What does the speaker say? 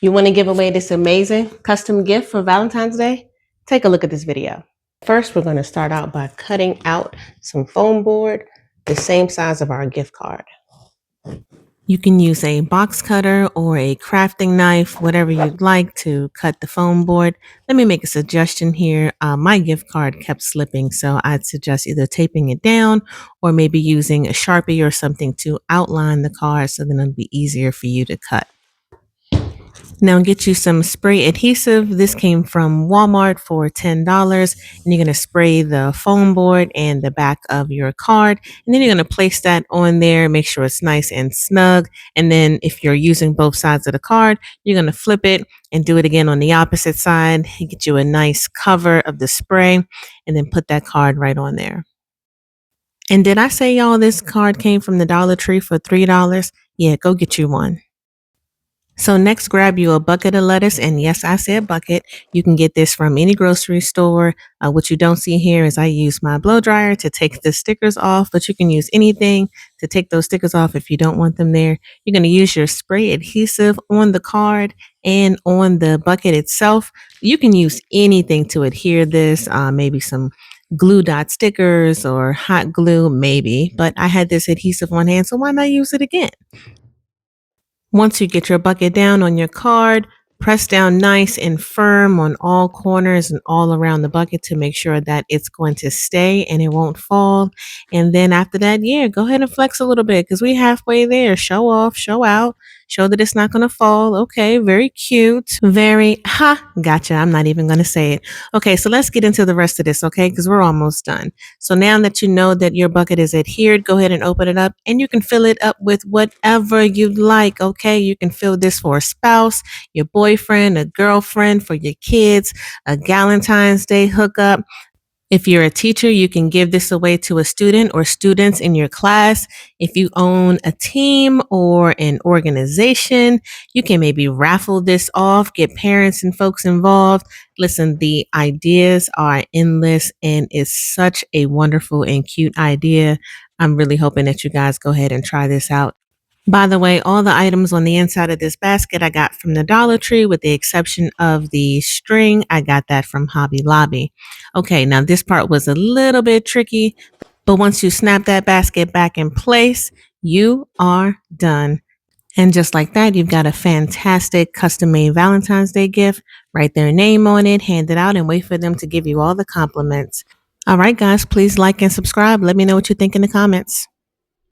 You want to give away this amazing custom gift for Valentine's Day? Take a look at this video. First, we're going to start out by cutting out some foam board, the same size of our gift card. You can use a box cutter or a crafting knife, whatever you'd like to cut the foam board. Let me make a suggestion here. My gift card kept slipping, so I'd suggest either taping it down or maybe using a Sharpie or something to outline the card so then it'll be easier for you to cut. Now get you some spray adhesive. This came from Walmart for $10. And you're going to spray the foam board and the back of your card. And then you're going to place that on there. Make sure it's nice and snug. And then if you're using both sides of the card, you're going to flip it and do it again on the opposite side. Get you a nice cover of the spray and then put that card right on there. And did I say y'all this card came from the Dollar Tree for $3? Yeah, go get you one. So next, grab you a bucket of lettuce, and yes, I said bucket. You can get this from any grocery store. What you don't see here is I use my blow dryer to take the stickers off, but you can use anything to take those stickers off if you don't want them there. You're going to use your spray adhesive on the card and on the bucket itself. You can use anything to adhere this, maybe some glue dot stickers or hot glue, maybe, but I had this adhesive on hand, so why not use it again? Once you get your bucket down on your card, press down nice and firm on all corners and all around the bucket to make sure that it's going to stay and it won't fall. And then after that, yeah, go ahead and flex a little bit because we're halfway there. Show off, show out, show that it's not going to fall. Okay, very cute. Gotcha. I'm not even going to say it. Okay, so let's get into the rest of this, okay, because we're almost done. So now that you know that your bucket is adhered, go ahead and open it up and you can fill it up with whatever you'd like, okay? You can fill this for a spouse, your boyfriend, a girlfriend, for your kids, a Valentine's Day hookup. If you're a teacher, you can give this away to a student or students in your class. If you own a team or an organization, you can maybe raffle this off, get parents and folks involved. Listen, the ideas are endless and it's such a wonderful and cute idea. I'm really hoping that you guys go ahead and try this out. By the way, all the items on the inside of this basket I got from the Dollar Tree, with the exception of the string. I got that from Hobby Lobby. Okay, now this part was a little bit tricky, but once you snap that basket back in place, you are done. And just like that, you've got a fantastic custom-made Valentine's Day gift. Write their name on it, hand it out, and wait for them to give you all the compliments. All right, guys, please like and subscribe. Let me know what you think in the comments.